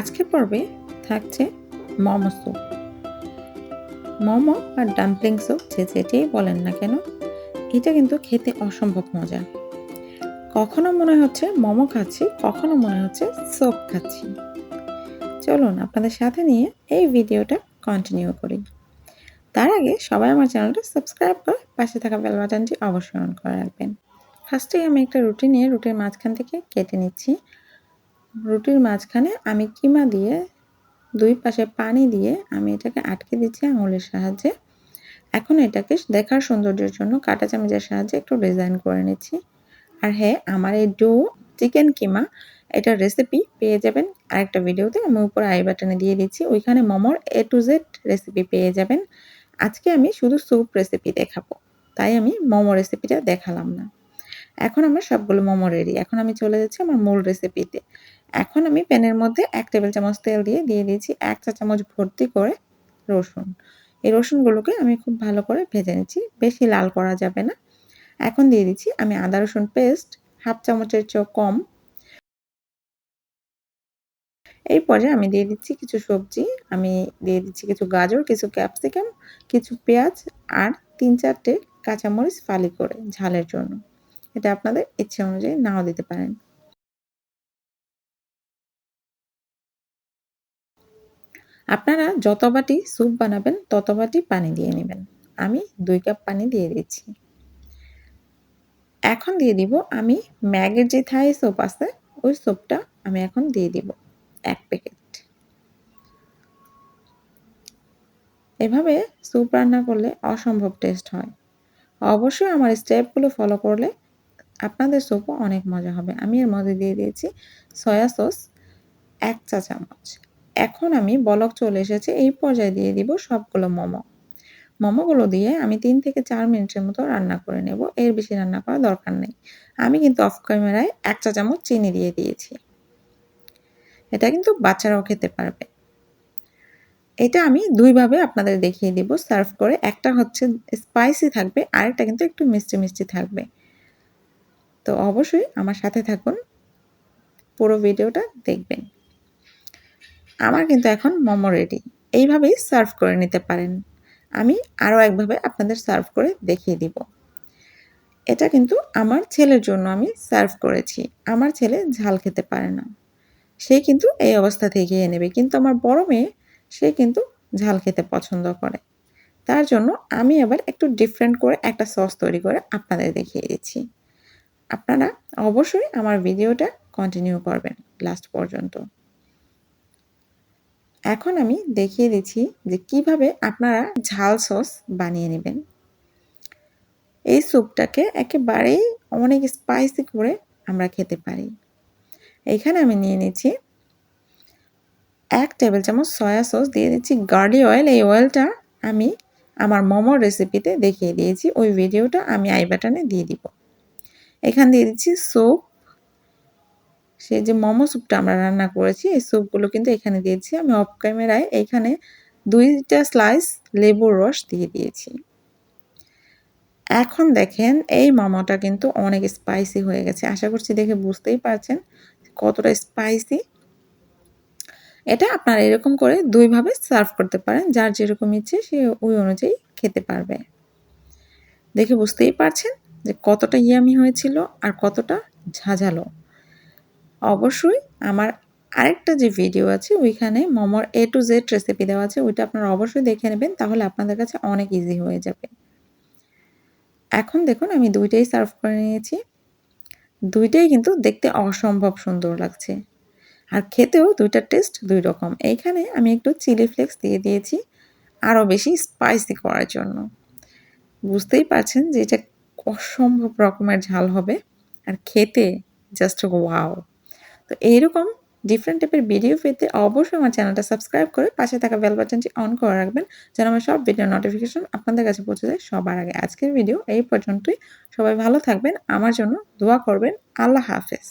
আজকের পর্বে থাকছে মোমো স্যুপ। মোমো আর ডাম্পলিং স্যুপ যে যেটাই বলেন না কেন, এটা কিন্তু খেতে অসম্ভব মজা। কখনো মনে হচ্ছে মোমো খাচ্ছি, কখনো মনে হচ্ছে স্যুপ খাচ্ছি। চলুন আপনাদের সাথে নিয়ে এই ভিডিওটা কন্টিনিউ করি। তার আগে সবাই আমার চ্যানেলটা সাবস্ক্রাইব করে পাশে থাকা বেল বাটনটি অবশ্যই অন করে রাখবেন। ফার্স্টেই আমি একটা রুটি নিয়ে রুটির মাঝখান থেকে কেটে নিচ্ছি। রুটির মাঝখানে আমি কিমা দিয়ে দুই পাশে পানি দিয়ে আমি এটাকে আটকে দিচ্ছি আঙুলের সাহায্যে। এখন এটাকে দেখার সৌন্দর্যের জন্য কাঁটা চামচের সাহায্যে একটু ডিজাইন করে নিচ্ছি। আর হ্যাঁ, আমার এই ডো চিকেন কিমা এটার রেসিপি পেয়ে যাবেন আরেকটা ভিডিওতে, আমি উপরে আই বাটনে দিয়ে দিচ্ছি। ওইখানে মোমোর A to Z রেসিপি পেয়ে যাবেন। আজকে আমি শুধু স্যুপ রেসিপি দেখাবো, তাই আমি মোমো রেসিপিটা দেখালাম না। এখন আমার সবগুলো মোমো রেডি। এখন আমি চলে যাচ্ছি আমার মূল রেসিপিতে। এখন আমি প্যানের মধ্যে 1 টেবিল চামচ তেল দিয়ে দিয়েছি 1 চা চামচ ভর্তি করে রসুন। এই রসুনগুলোকে আমি খুব ভালো করে ভেজে নিচ্ছি, বেশি লাল করা যাবে না। এখন দিয়ে দিচ্ছি আমি আদা রসুন পেস্ট হাফ চামচের চেয়েও কম। এই পর্যায়ে আমি দিয়ে দিচ্ছি কিছু সবজি, আমি দিয়ে দিচ্ছি কিছু গাজর, কিছু ক্যাপসিকাম, কিছু পেঁয়াজ আর 3-4টে কাঁচামরিচ ফালি করে ঝালের জন্য। এটা আপনাদের ইচ্ছে অনুযায়ী নাও দিতে পারেন। আপনারা যত বাটি স্যুপ বানাবেন তত বাটি পানি দিয়ে নেবেন। আমি 2 কাপ পানি দিয়ে দিচ্ছি। এখন দিয়ে দিব আমি ম্যাগের যে থাই সোপ আছে, ওই সোপটা আমি এখন দিয়ে দিব 1 প্যাকেট। এভাবে স্যুপ রান্না করলে অসম্ভব টেস্ট হয়। অবশ্যই আমার স্টেপগুলো ফলো করলে আপনাদের স্যুপও অনেক মজা হবে। আমি এর মধ্যে দিয়ে দিয়েছি সয়া সস 1 চা চামচ। এখন আমি বলক চলে এসেছে, এই পর্যায়ে দিয়ে দিব সবগুলো মোমো। মোমোগুলো দিয়ে আমি 3 থেকে 4 মিনিটের মতো রান্না করে নেব। এর বেশি রান্না করার দরকার নেই। আমি কিন্তু অফ ক্যামেরায় 1 চা চামচ চিনি দিয়ে দিয়েছি। এটা কিন্তু বাচ্চারাও খেতে পারবে। এটা আমি 2 ভাবে আপনাদের দেখিয়ে দিব সার্ভ করে। একটা হচ্ছে স্পাইসি থাকবে, আরেকটা কিন্তু একটু মিষ্টি, মিষ্টি থাকবে। তো অবশ্যই আমার সাথে থাকুন, পুরো ভিডিওটা দেখবেন। আমার কিন্তু এখন মোমো রেডি। এইভাবেই সার্ভ করে নিতে পারেন। আমি আরও একভাবে আপনাদের সার্ভ করে দেখিয়ে দিব। এটা কিন্তু আমার ছেলের জন্য আমি সার্ভ করেছি। আমার ছেলে ঝাল খেতে পারে না। সে কিন্তু এই অবস্থা থেকে খেয়ে নেবে। কিন্তু আমার বড় মেয়ে, সে কিন্তু ঝাল খেতে পছন্দ করে। তার জন্য আমি আবার একটু ডিফারেন্ট করে একটা সস তৈরি করে আপনাদের দেখিয়ে দিচ্ছি। আপনারা অবশ্যই আমার ভিডিওটা কন্টিনিউ করবেন লাস্ট পর্যন্ত। এখন আমি দেখিয়ে দিচ্ছি যে কিভাবে আপনারা ঝাল সস বানিয়ে নেবেন। এই স্যুপটাকে একেবারেই অনেক স্পাইসি করে আমরা খেতে পারি। এখানে আমি নিয়ে নিচ্ছি 1 টেবিল চামচ সয়া সস, দিয়ে দিচ্ছি গার্লিক অয়েল। এই অয়েলটা আমি আমার মোমোর রেসিপিতে দেখিয়ে দিয়েছি, ওই ভিডিওটা আমি আই বাটনে দিয়ে দিব। এখানে দিয়ে দিচ্ছি স্যুপ, সেই যে মোমো স্যুপটা আমরা রান্না করেছি এই স্যুপগুলো কিন্তু এখানে দিয়েছি। আমি অফ ক্যামেরায় এইখানে 2টা স্লাইস লেবুর রস দিয়ে দিয়েছি। এখন দেখেন এই মোমোটা কিন্তু অনেক স্পাইসি হয়ে গেছে। আশা করছি দেখে বুঝতেই পারছেন কতটা স্পাইসি। এটা আপনারা এরকম করে 2 ভাবে সার্ভ করতে পারেন। যার যেরকম ইচ্ছে সে ওই অনুযায়ী খেতে পারবে। দেখে বুঝতেই পারছেন যে কতটা ইয়ামি হয়েছিল আর কতটা ঝাঁঝালো। অবশ্যই আমার আরেকটা যে ভিডিও আছে ওইখানে মোমোর A to Z রেসিপি দেওয়া আছে, ওইটা আপনারা অবশ্যই দেখে নেবেন, তাহলে আপনাদের কাছে অনেক ইজি হয়ে যাবে। এখন দেখুন আমি 2টাই সার্ভ করে নিয়েছি। 2টাই কিন্তু দেখতে অসম্ভব সুন্দর লাগছে। আর খেতেও 2টার টেস্ট 2 রকম। এইখানে আমি একটু চিলি ফ্লেক্স দিয়ে দিয়েছি আরও বেশি স্পাইসি করার জন্য। বুঝতেই পারছেন যে এটা অসম্ভব রকমের ঝাল হবে আর খেতে জাস্ট ওয়াও। তো এইরকম ডিফারেন্ট টাইপের ভিডিও পেতে অবশ্যই আমার চ্যানেলটা সাবস্ক্রাইব করে পাশে থাকা বেল বাটনটি অন করে রাখবেন, যেন আমার সব ভিডিও নোটিফিকেশন আপনাদের কাছে পৌঁছে যায় সবার আগে। আজকের ভিডিও এই পর্যন্তই। সবাই ভালো থাকবেন, আমার জন্য দোয়া করবেন। আল্লাহ হাফেজ।